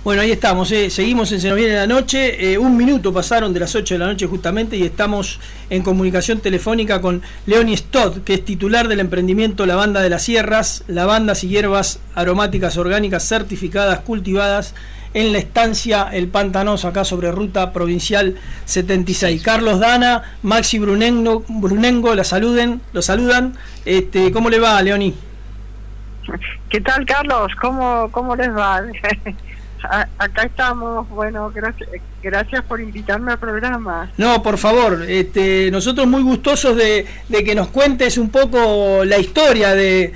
Bueno, ahí estamos, seguimos en Se nos viene la noche, un minuto pasaron de las 8 de la noche justamente y estamos en comunicación telefónica con Leonie Stott, que es titular del emprendimiento Lavanda de las Sierras, lavandas y hierbas aromáticas orgánicas certificadas, cultivadas en la estancia El Pantanoso, acá sobre Ruta Provincial 76. Carlos Dana, Maxi Brunengo los saludan. ¿Cómo le va, Leonie? ¿Qué tal, Carlos? ¿Cómo les va? Acá estamos. Bueno, gracias por invitarme al programa. No, por favor, nosotros muy gustosos de que nos cuentes un poco la historia de,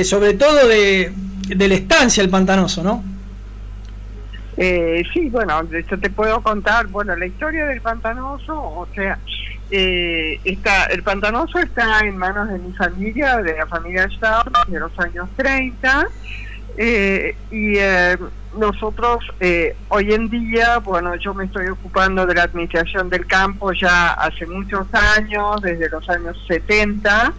sobre todo de la estancia El Pantanoso, ¿no? Sí, bueno, yo te puedo contar, bueno, la historia del Pantanoso, o sea, el Pantanoso está en manos de mi familia, de la familia Stout, de los años 30, nosotros hoy en día, bueno, yo me estoy ocupando de la administración del campo ya hace muchos años, desde los años 70,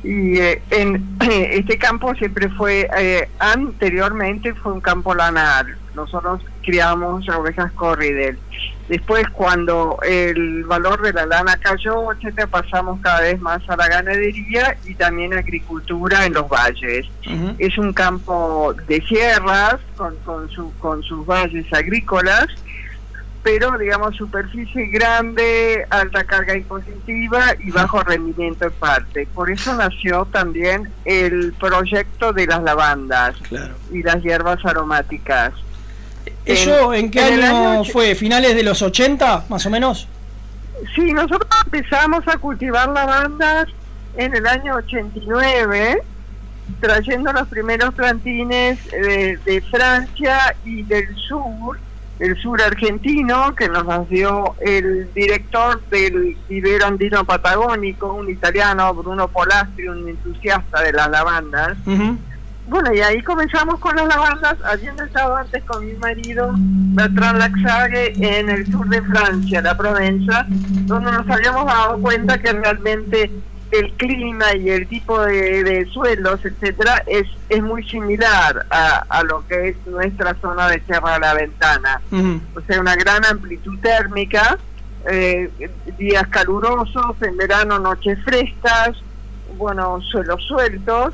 y este campo siempre fue, anteriormente fue un campo lanar. Nosotros criamos ovejas Corriedale. Después, cuando el valor de la lana cayó, etcétera, pasamos cada vez más a la ganadería y también a agricultura en los valles. Es un campo de sierras con sus valles agrícolas, pero digamos superficie grande, alta carga impositiva y bajo rendimiento en parte. Por eso nació también el proyecto de las lavandas y las hierbas aromáticas. ¿Eso en qué año fue? ¿Finales de los 80, más o menos? Sí, nosotros empezamos a cultivar lavandas en el año 89, trayendo los primeros plantines de Francia y del sur argentino, que nos las dio el director del vivero andino patagónico, un italiano, Bruno Polastri, un entusiasta de las lavandas. Bueno, y ahí comenzamos con las lavandas, habiendo estado antes con mi marido, Bertrand Laxague, en el sur de Francia, la Provenza, donde nos habíamos dado cuenta que realmente el clima y el tipo de suelos, etcétera, es muy similar a lo que es nuestra zona de Sierra de la Ventana. O sea, una gran amplitud térmica, días calurosos, en verano noches frescas, bueno, suelos sueltos.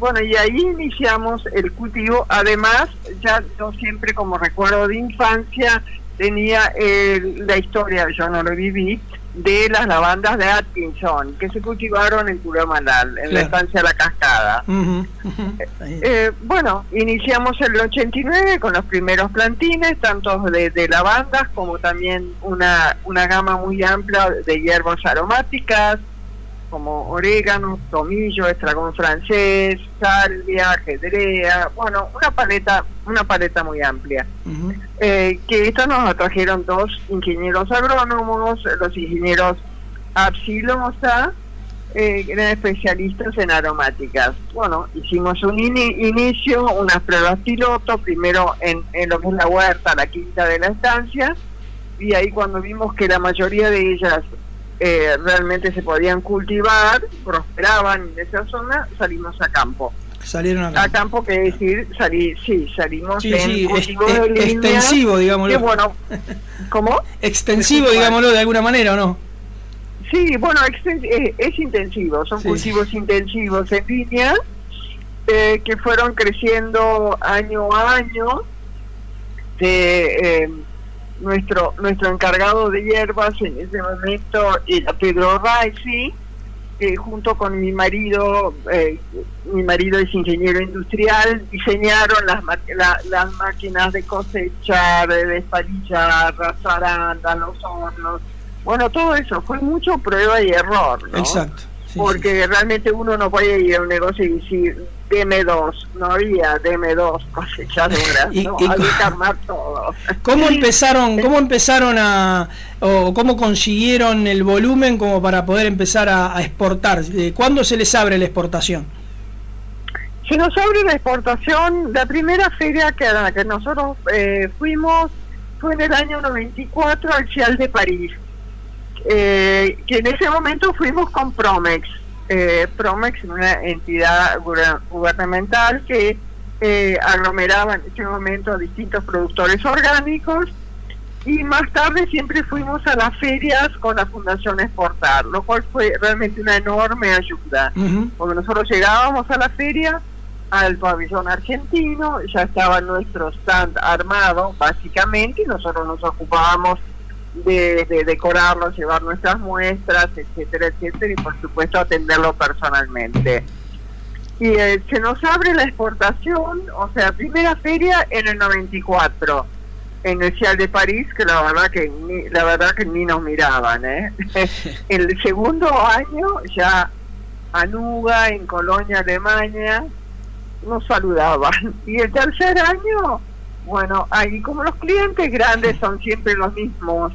Bueno, y ahí iniciamos el cultivo. Además, ya yo siempre, como recuerdo de infancia, tenía la historia, yo no lo viví, de las lavandas de Atkinson, que se cultivaron en Curomalal, en la estancia La Cascada. Bueno, iniciamos en el 89 con los primeros plantines, tanto de lavandas como también una gama muy amplia de hierbas aromáticas, como orégano, tomillo, estragón francés, salvia, ajedrea, bueno, una paleta muy amplia. Que esto nos atrajeron dos ingenieros agrónomos, los ingenieros Absilosa, eran especialistas en aromáticas. Bueno, hicimos un inicio, unas pruebas piloto, primero en lo que es la huerta, la quinta de la estancia, y ahí cuando vimos que la mayoría de ellas realmente se podían cultivar, prosperaban en esa zona, salimos a campo. Salieron a campo, que decir, salimos en cultivo de línea, extensivo, digámoslo. Que, bueno, ¿cómo? Extensivo, digámoslo de alguna manera, ¿o no? Sí, bueno, es intensivo, son cultivos intensivos en línea, que fueron creciendo año a año. Nuestro encargado de hierbas en ese momento era Pedro Raisi, junto con mi marido es ingeniero industrial, diseñaron las máquinas de cosechar, de despalillar, las zarandas, los hornos. Bueno, todo eso fue mucho prueba y error, ¿no? Exacto. Sí, porque realmente uno no podía ir a un negocio y decir, deme dos, no había deme dos cosechadoras, ¿no? Había que armar todo. ¿Cómo empezaron o cómo consiguieron el volumen como para poder empezar a exportar? ¿Cuándo se les abre la exportación? Se nos abre la exportación, la primera feria a la que nosotros fuimos fue en el año 94 al Cial de París, que en ese momento fuimos con Promex. Promex, una entidad gubernamental que aglomeraban en ese momento a distintos productores orgánicos, y más tarde siempre fuimos a las ferias con la Fundación Exportar, lo cual fue realmente una enorme ayuda, porque nosotros llegábamos a la feria, al pabellón argentino, ya estaba nuestro stand armado básicamente, y nosotros nos ocupábamos de decorarlo, llevar nuestras muestras, etcétera, etcétera, y por supuesto atenderlo personalmente. Y se nos abre la exportación, o sea, primera feria en el 94, en el Cial de París, que la verdad que ni nos miraban, El segundo año ya Anuga, en Colonia, Alemania, nos saludaban. Y el tercer año, bueno, ahí como los clientes grandes son siempre los mismos,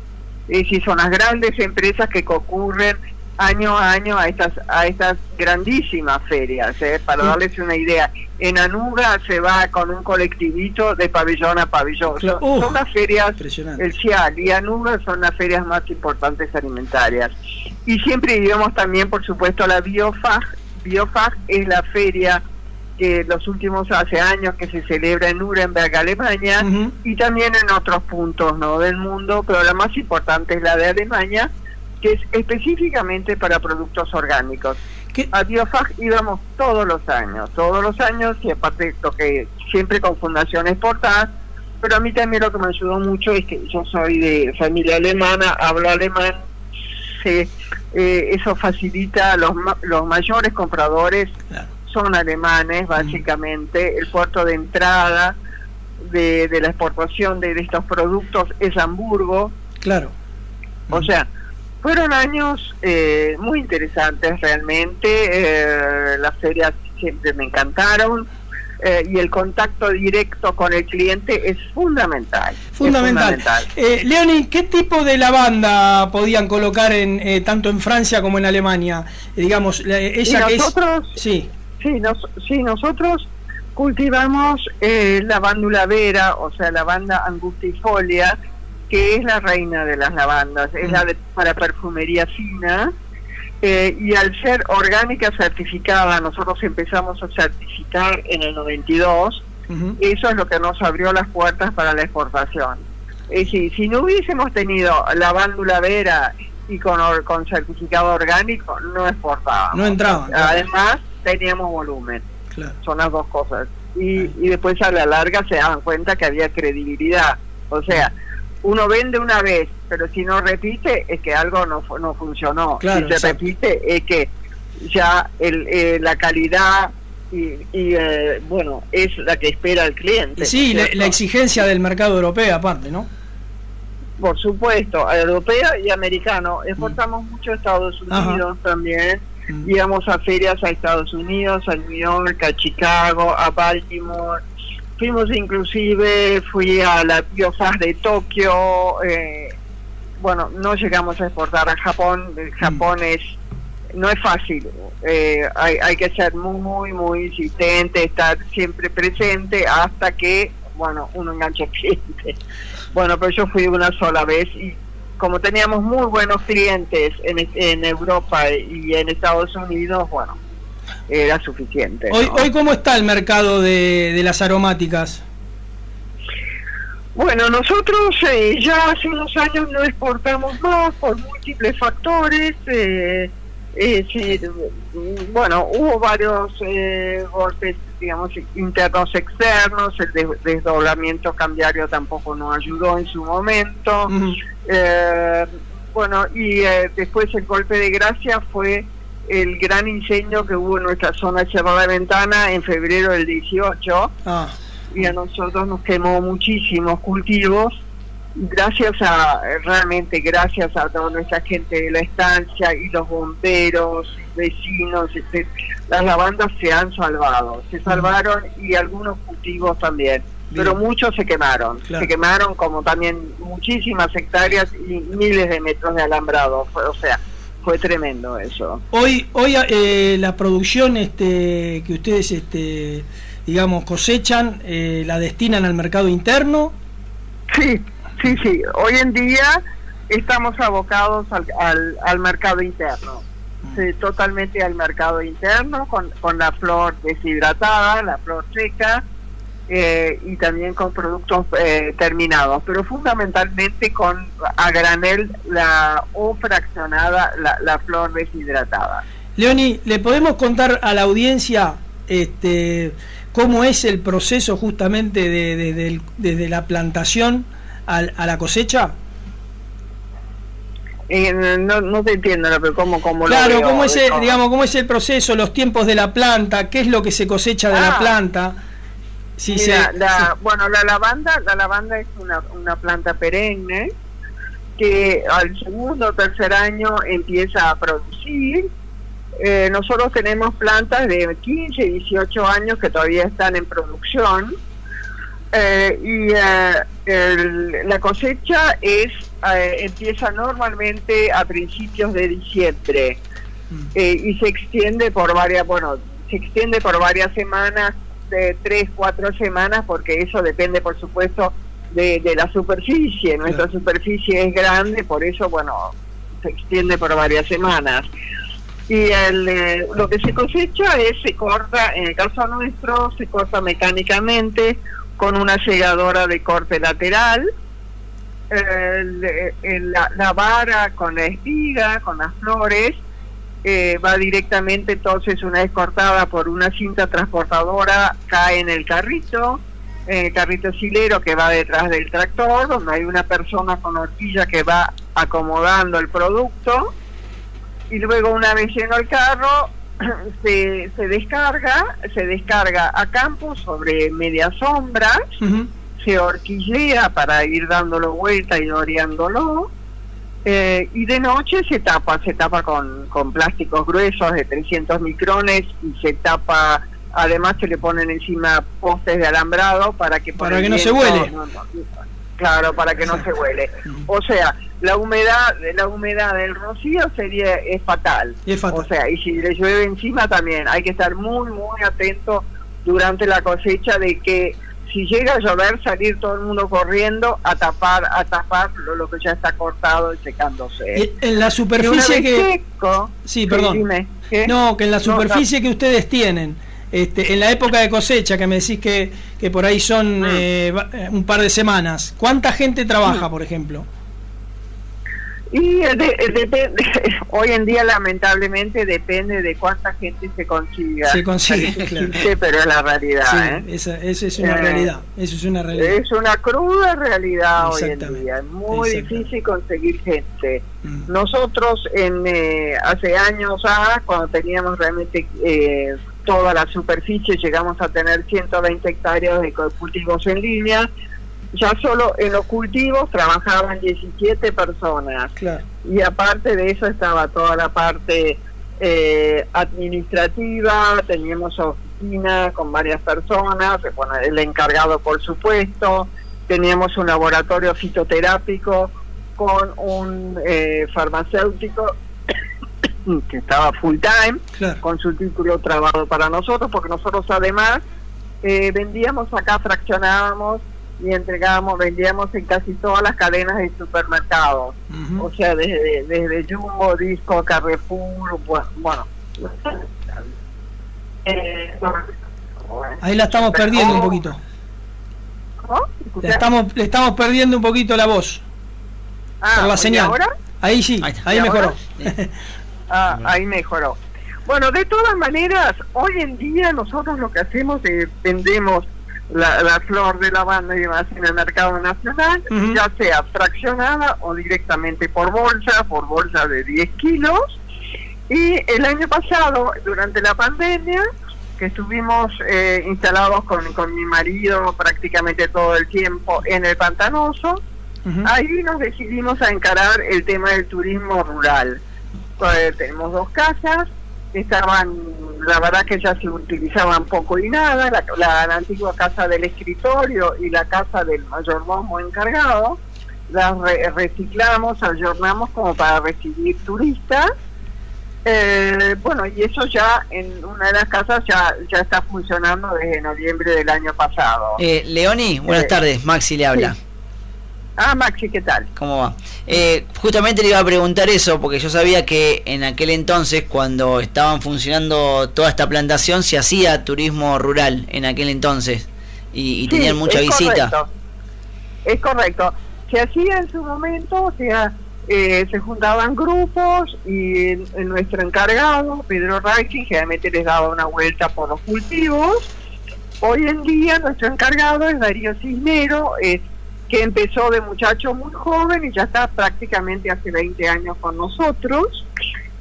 y son las grandes empresas que concurren año a año a estas grandísimas ferias, para darles una idea. En Anuga se va con un colectivito de pabellón a pabellón. Son las ferias, el Cial y Anuga son las ferias más importantes alimentarias. Y siempre íbamos también, por supuesto, a la Biofach. Biofach es la feria que los últimos hace años que se celebra en Nuremberg, Alemania, y también en otros puntos, ¿no?, del mundo, pero la más importante es la de Alemania, que es específicamente para productos orgánicos. A Biofach íbamos todos los años, y aparte lo que siempre con Fundación Exportar, pero a mí también lo que me ayudó mucho es que yo soy de familia alemana, hablo alemán, eso facilita los mayores compradores, claro, son alemanes básicamente. El puerto de entrada de la exportación de estos productos es Hamburgo, claro. O sea, fueron años muy interesantes realmente. Las ferias siempre me encantaron, y el contacto directo con el cliente es fundamental. Leonie, ¿qué tipo de lavanda podían colocar tanto en Francia como en Alemania? Digamos, ella que nosotros, nosotros cultivamos lavándula vera, o sea, lavanda angustifolia, que es la reina de las lavandas, es la para perfumería fina, y al ser orgánica certificada, nosotros empezamos a certificar en el 92, eso es lo que nos abrió las puertas para la exportación. Es decir, si no hubiésemos tenido lavándula vera y con certificado orgánico, no exportábamos. No entraban. Además, teníamos volumen. Claro. Son las dos cosas. Y después a la larga se daban cuenta que había credibilidad. O sea, uno vende una vez, pero si no repite es que algo no funcionó. Claro, si se repite es que ya la calidad bueno, es la que espera el cliente. Sí, la exigencia del mercado europeo aparte, ¿no? Por supuesto, europeo y americano. Exportamos mucho a Estados Unidos también. Íbamos a ferias a Estados Unidos, a New York, a Chicago, a Baltimore. Fui a la Biofach de Tokio. Bueno, no llegamos a exportar a Japón. Japón no es fácil. Hay que ser muy, muy insistente, estar siempre presente hasta que, bueno, uno engancha clientes. Bueno, pero yo fui una sola vez, y como teníamos muy buenos clientes en Europa y en Estados Unidos, bueno, era suficiente, ¿no? Hoy ¿cómo está el mercado de las aromáticas? Bueno, nosotros ya hace unos años no exportamos más por múltiples factores. Bueno, hubo varios golpes, digamos, internos, externos. El desdoblamiento cambiario tampoco nos ayudó en su momento. Bueno, y después el golpe de gracia fue el gran incendio que hubo en nuestra zona de Cerro de la Ventana en febrero del 18, y a nosotros nos quemó muchísimos cultivos. Realmente gracias a toda nuestra gente de la estancia y los bomberos, vecinos, las lavandas se salvaron, y algunos cultivos también. Bien. Pero muchos se quemaron, claro. Se quemaron, como también muchísimas hectáreas y miles de metros de alambrado, o sea, fue tremendo eso. Hoy la producción que ustedes digamos cosechan, la destinan al mercado interno. Sí. Hoy en día estamos abocados al mercado interno, totalmente al mercado interno, con la flor deshidratada, la flor seca, y también con productos terminados, pero fundamentalmente con a granel o fraccionada la flor deshidratada. Leoni, ¿le podemos contar a la audiencia cómo es el proceso justamente desde la plantación a la cosecha? No te entiendo, pero ¿cómo claro, lo veo? ¿Cómo es el proceso, los tiempos de la planta, qué es lo que se cosecha de la planta? Sí, mira, bueno, la lavanda es una planta perenne que al segundo o tercer año empieza a producir. Nosotros tenemos plantas de 15, 18 años que todavía están en producción, la cosecha empieza normalmente a principios de diciembre y se extiende por varias semanas, de 3-4 semanas, porque eso depende, por supuesto, de la superficie. Nuestra superficie es grande, por eso, se extiende por varias semanas. Y lo que se cosecha se corta, en el caso nuestro, se corta mecánicamente con una segadora de corte lateral. La vara con la espiga, con las flores, va directamente, entonces una vez cortada por una cinta transportadora, cae en el carrito silero que va detrás del tractor, donde hay una persona con horquilla que va acomodando el producto, y luego una vez lleno el carro se descarga a campo sobre media sombra, se horquillea para ir dándolo vuelta y oreándolo, y de noche se tapa con plásticos gruesos de 300 micrones y se tapa, además se le ponen encima postes de alambrado para que no se huele. Claro, para que no se huele. O sea, la humedad del rocío es fatal. O sea, y si le llueve encima también hay que estar muy muy atento durante la cosecha, de que si llega a llover, salir todo el mundo corriendo a tapar lo que ya está cortado y secándose. En la superficie Dime, ¿qué? No, que en la superficie que ustedes tienen, en la época de cosecha, que me decís que por ahí son un par de semanas, ¿cuánta gente trabaja, por ejemplo? Y hoy en día lamentablemente depende de cuánta gente se consiga. Claro. Pero es la realidad. Sí, esa es una realidad. Eso es una realidad. Es una cruda realidad hoy en día. Es muy difícil conseguir gente. Nosotros hace años, cuando teníamos realmente toda la superficie, llegamos a tener 120 hectáreas de cultivos en línea. Ya solo en los cultivos trabajaban 17 personas. Claro. Y aparte de eso estaba toda la parte administrativa, teníamos oficina con varias personas, el encargado por supuesto, teníamos un laboratorio fitoterápico con un farmacéutico que estaba full time, claro, con su título trabado para nosotros, porque nosotros además vendíamos acá, fraccionábamos y vendíamos en casi todas las cadenas de supermercados, o sea, desde Jumbo, Disco, Carrefour, ahí la estamos perdiendo un poquito. ¿Cómo? Le estamos perdiendo un poquito la voz por la señal. ¿Ahora? Ahí sí, ahí mejoró. Ahí mejoró. Bueno, de todas maneras, hoy en día nosotros lo que hacemos es vendemos la flor de lavanda y demás en el mercado nacional, ya sea fraccionada o directamente por bolsa de 10 kilos. Y el año pasado, durante la pandemia, que estuvimos instalados con mi marido prácticamente todo el tiempo en el Pantanoso, ahí nos decidimos a encarar el tema del turismo rural. Tenemos 2 casas, la verdad que ya se utilizaban poco y nada, la antigua casa del escritorio y la casa del mayordomo encargado, las reciclamos, ayornamos como para recibir turistas. Y eso ya en una de las casas ya está funcionando desde noviembre del año pasado. Leoni, buenas tardes, Maxi le habla. Sí. Maxi, ¿qué tal? ¿Cómo va? Justamente le iba a preguntar eso, porque yo sabía que en aquel entonces, cuando estaban funcionando toda esta plantación, se hacía turismo rural en aquel entonces. y Sí, tenían mucha es visita. Correcto. Es correcto. Se hacía en su momento, o sea, se juntaban grupos y nuestro encargado, Pedro Raikin, generalmente les daba una vuelta por los cultivos. Hoy en día nuestro encargado es Darío Cisnero, que empezó de muchacho muy joven y ya está prácticamente hace 20 años con nosotros,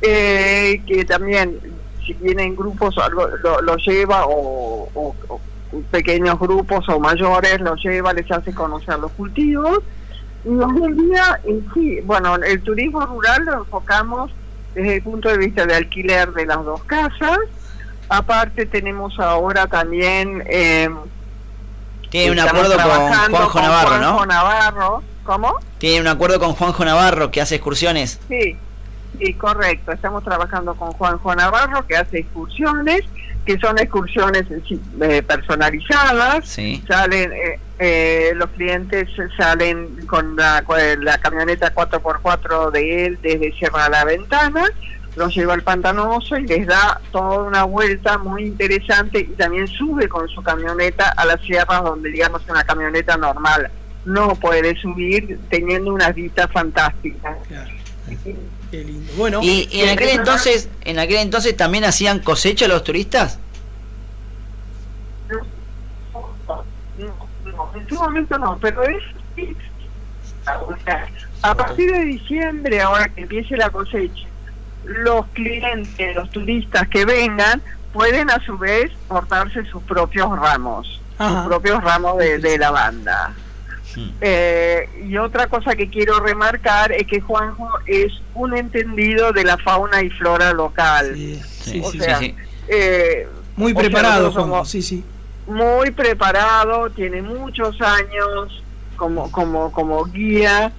que también, si viene en grupos, lo lleva, o pequeños grupos o mayores, los lleva, les hace conocer los cultivos. Y hoy en día, sí, bueno, el turismo rural lo enfocamos desde el punto de vista de alquiler de las dos casas. Aparte tenemos ahora también... Tiene un acuerdo con Juanjo Navarro, ¿no? Juanjo Navarro, ¿cómo? Tiene un acuerdo con Juanjo Navarro, que hace excursiones. Sí, correcto. Estamos trabajando con Juanjo Navarro, que hace excursiones, que son excursiones personalizadas. Sí. Salen, los clientes salen con la camioneta 4x4 de él desde Sierra de la Ventana, los lleva al Pantanoso y les da toda una vuelta muy interesante, y también sube con su camioneta a las sierras donde, digamos, una camioneta normal no puede subir, teniendo unas vistas fantásticas. Claro. Qué lindo. Bueno, y en aquel entonces también hacían cosecha los turistas. No, en su momento no, pero es a partir de diciembre, ahora que empiece la cosecha, los clientes, los turistas que vengan, pueden a su vez portarse sus propios ramos, Ajá. sus propios ramos de lavanda. Y otra cosa que quiero remarcar es que Juanjo es un entendido de la fauna y flora local. Sí. Muy preparado, Juanjo, sí. Muy preparado, tiene muchos años como guía,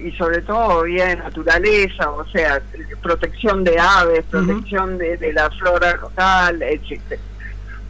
y sobre todo guía de naturaleza, o sea, protección de aves, protección de la flora local, etcétera.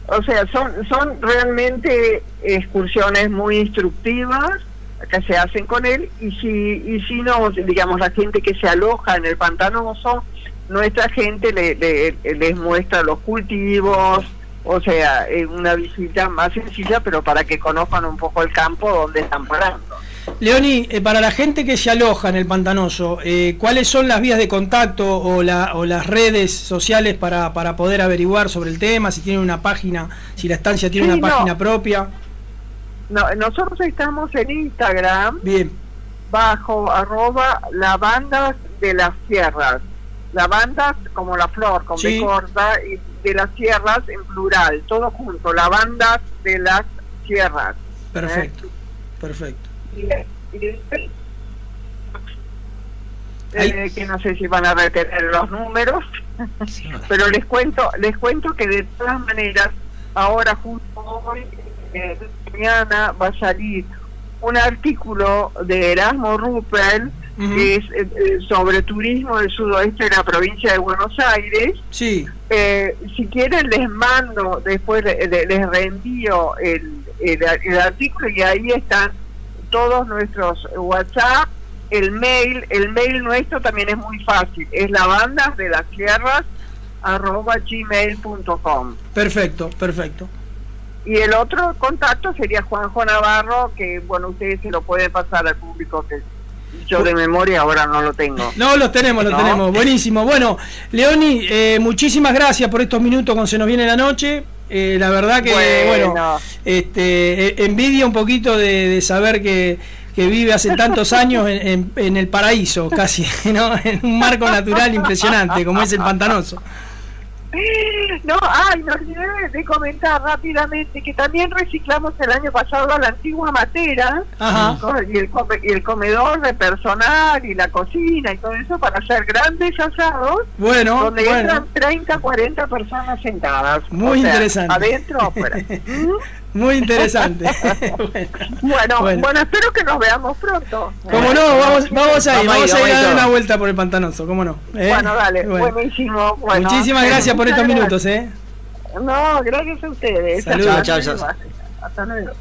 O sea, son realmente excursiones muy instructivas que se hacen con él, y si no, digamos, la gente que se aloja en el Pantanoso, nuestra gente les muestra los cultivos, o sea, una visita más sencilla, pero para que conozcan un poco el campo donde están parando. Leoni, para la gente que se aloja en el Pantanoso, ¿cuáles son las vías de contacto o las redes sociales para poder averiguar sobre el tema? Si tienen una página, si la estancia tiene una página propia. No, nosotros estamos en Instagram. Bien. Bajo @lavandas de las sierras. Lavandas como la flor, con B corta, y de las sierras en plural, todo junto, lavandas de las sierras. Perfecto, perfecto. Que no sé si van a retener los números, pero les cuento que de todas maneras, ahora justo hoy, mañana va a salir un artículo de Erasmo Ruppel, que es sobre turismo del sudoeste de la provincia de Buenos Aires. Sí. Si quieren les mando, después les reenvío el artículo, y ahí están todos nuestros WhatsApp, el mail nuestro también es muy fácil, es lavandasdelasierras@gmail.com. Perfecto. Y el otro contacto sería Juanjo Navarro, que bueno, ustedes se lo pueden pasar al público, que yo de memoria ahora no lo tengo. No, lo tenemos, buenísimo. Bueno, Leoni, muchísimas gracias por estos minutos con Se Nos Viene la Noche. La verdad que, envidia un poquito de saber que vive hace tantos años en el paraíso, casi, ¿no? En un marco natural impresionante, como es el Pantanoso. No, no olvidé de comentar rápidamente que también reciclamos el año pasado la antigua matera. Ajá. Y el comedor de personal y la cocina y todo eso para hacer grandes asados, donde entran 30, 40 personas sentadas. Muy interesante. Adentro o afuera. Muy interesante. Bueno, espero que nos veamos pronto. Como no, vamos a ir a dar una vuelta por el Pantanoso, cómo no. Bueno, dale, buenísimo. Muchísimas gracias por estos minutos. No, gracias a ustedes. Saludos, chao. Hasta luego.